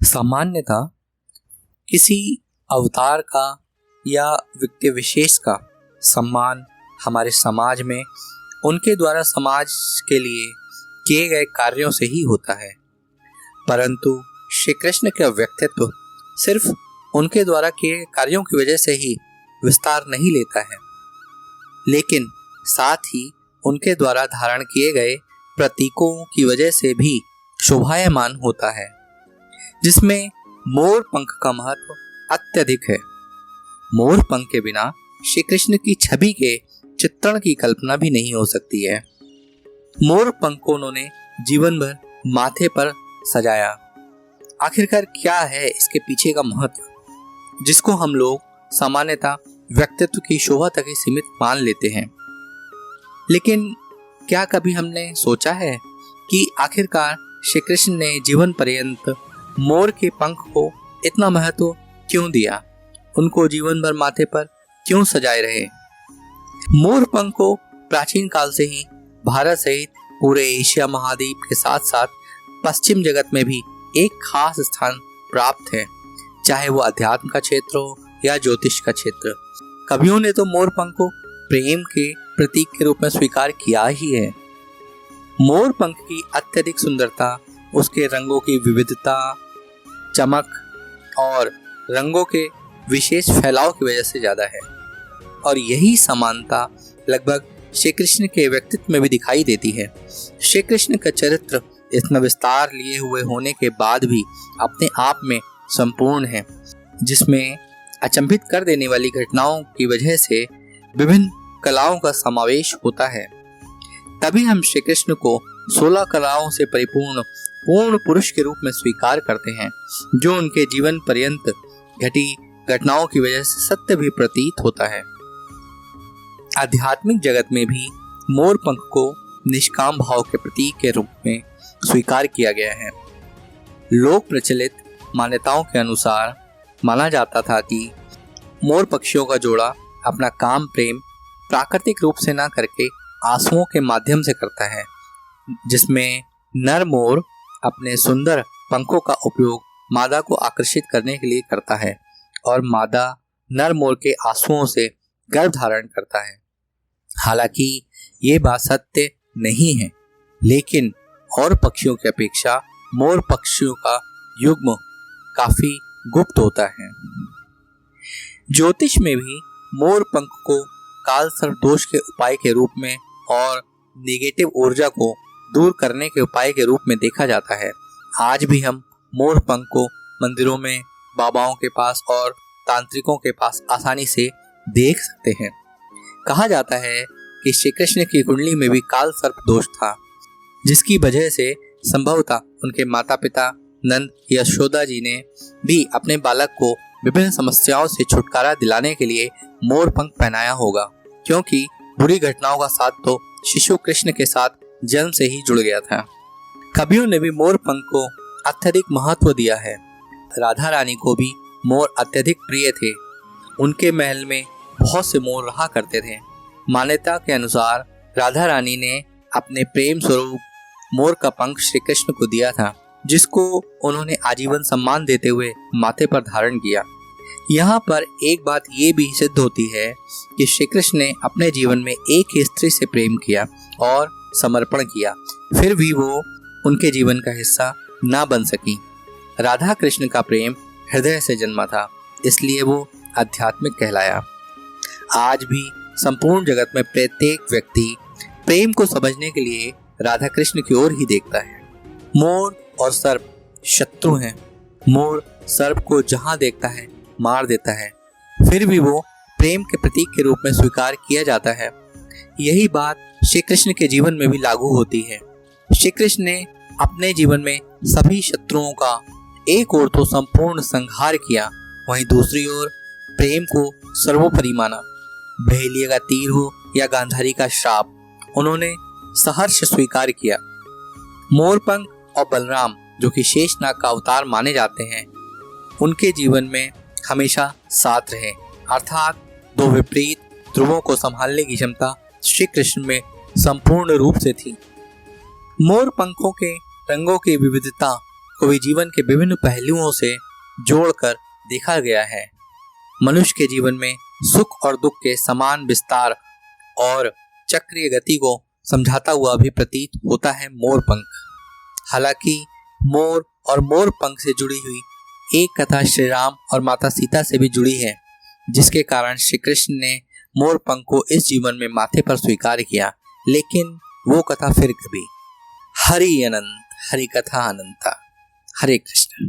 सामान्यतः किसी अवतार का या व्यक्ति विशेष का सम्मान हमारे समाज में उनके द्वारा समाज के लिए किए गए कार्यों से ही होता है, परंतु श्री कृष्ण का व्यक्तित्व सिर्फ उनके द्वारा किए कार्यों की वजह से ही विस्तार नहीं लेता है, लेकिन साथ ही उनके द्वारा धारण किए गए प्रतीकों की वजह से भी शोभायमान होता है, जिसमें मोर पंख का महत्व अत्यधिक है। मोर पंख के बिना श्री कृष्ण की छवि के चित्रण की कल्पना भी नहीं हो सकती है। मोर पंख को उन्होंने जीवन भर माथे पर सजाया। आखिरकार क्या है इसके पीछे का महत्व, जिसको हम लोग सामान्यतः व्यक्तित्व की शोभा तक ही सीमित मान लेते हैं, लेकिन क्या कभी हमने सोचा है कि आखिरकार श्री कृष्ण ने जीवन पर्यंत मोर के पंख को इतना महत्व क्यों दिया, उनको जीवन भर माथे पर क्यों सजाए रहे। मोर पंख को प्राचीन काल से ही भारत सहित पूरे एशिया महाद्वीप के साथ साथ पश्चिम जगत में भी एक खास स्थान प्राप्त है, चाहे वो अध्यात्म का क्षेत्र हो या ज्योतिष का क्षेत्र। कवियों ने तो मोर पंख को प्रेम के प्रतीक के रूप में स्वीकार किया ही है। मोर पंख की अत्यधिक सुंदरता उसके रंगों की विविधता, चमक और रंगों के विशेष फैलाव की वजह से ज्यादा है, और यही समानता लगभग श्री कृष्ण के व्यक्तित्व में भी दिखाई देती है। श्री कृष्ण का चरित्र इतना विस्तार लिए हुए होने के बाद भी अपने आप में संपूर्ण है, जिसमें अचंभित कर देने वाली घटनाओं की वजह से विभिन्न कलाओं का समावेश होता है। तभी हम श्री कृष्ण को 16 कलाओं से परिपूर्ण पूर्ण पुरुष के रूप में स्वीकार करते हैं, जो उनके जीवन पर्यंत घटी घटनाओं की वजह से सत्य भी प्रतीत होता है। आध्यात्मिक जगत में भी मोर पंख को निष्काम भाव के प्रतीक के रूप में स्वीकार किया गया है। लोक प्रचलित मान्यताओं के अनुसार माना जाता था कि मोर पक्षियों का जोड़ा अपना काम प्रेम प्राकृतिक रूप से ना करके आंसुओं के माध्यम से करता है, जिसमें नर मोर अपने सुंदर पंखों का उपयोग मादा को आकर्षित करने के लिए करता है और मादा नर मोर के आंसुओं से गर्भ धारण करता है। हालांकि ये बात सत्य नहीं है, लेकिन और पक्षियों की अपेक्षा मोर पक्षियों का युग्म काफी गुप्त होता है। ज्योतिष में भी मोर पंख को काल सर्प दोष के उपाय के रूप में और नेगेटिव ऊर्जा को दूर करने के उपाय के रूप में देखा जाता है। आज भी हम मोर पंख को मंदिरों में बाबाओं के पास और तांत्रिकों के पास आसानी से देख सकते हैं। कहा जाता है कि श्री कृष्ण की कुंडली में भी काल सर्प दोष था, जिसकी वजह से संभवतः उनके माता पिता नंद यशोदा जी ने भी अपने बालक को विभिन्न समस्याओं से छुटकारा दिलाने के लिए मोर पंख पहनाया होगा, क्योंकि बुरी घटनाओं का साथ तो शिशु कृष्ण के साथ जन्म से ही जुड़ गया था। कवियों ने भी मोर पंख को अत्यधिक महत्व दिया है। राधा रानी को भी मोर अत्यधिक प्रिय थे। उनके महल में बहुत से मोर रहा करते थे। मान्यता के अनुसार राधा रानी ने अपने प्रेम स्वरूप मोर का पंख श्री कृष्ण को दिया था, जिसको उन्होंने आजीवन सम्मान देते हुए माथे पर धारण किया। यहाँ पर एक बात ये भी सिद्ध होती है कि श्री कृष्ण ने अपने जीवन में एक ही स्त्री से प्रेम किया और समर्पण किया, फिर भी वो उनके जीवन का हिस्सा ना बन सकी। राधा कृष्ण का प्रेम हृदय से जन्मा था, इसलिए वो आध्यात्मिक कहलाया। आज भी संपूर्ण जगत में प्रत्येक व्यक्ति प्रेम को समझने के लिए राधा कृष्ण की ओर ही देखता है। मोर और सर्प शत्रु हैं। मोर सर्प को जहां देखता है मार देता है, फिर भी वो प्रेम के प्रतीक के रूप में स्वीकार किया जाता है। यही बात श्री कृष्ण के जीवन में भी लागू होती है। श्री कृष्ण ने अपने जीवन में सभी शत्रुओं का एक ओर तो संपूर्ण संहार किया, वहीं दूसरी ओर प्रेम को सर्वोपरि माना। बहेलिया का तीर हो या गांधारी का श्राप, उन्होंने सहर्ष स्वीकार किया। मोरपंख और बलराम, जो कि शेषनाग का अवतार माने जाते हैं, उनके जीवन में हमेशा साथ रहे। अर्थात दो विपरीत ध्रुवों को संभालने की क्षमता श्री कृष्ण में संपूर्ण रूप से थी। मोर पंखों के रंगों की विविधता को भी जीवन के विभिन्न पहलुओं से जोड़कर देखा गया है। मनुष्य के जीवन में सुख और दुख के समान विस्तार और चक्रीय गति को समझाता हुआ भी प्रतीत होता है मोर पंख। हालांकि मोर और मोर पंख से जुड़ी हुई एक कथा श्री राम और माता सीता से भी जुड़ी है, जिसके कारण श्री कृष्ण ने मोर पंख को इस जीवन में माथे पर स्वीकार किया। लेकिन वो कथा फिर कभी। हरि अनंत, हरि कथा अनंता। हरे कृष्ण।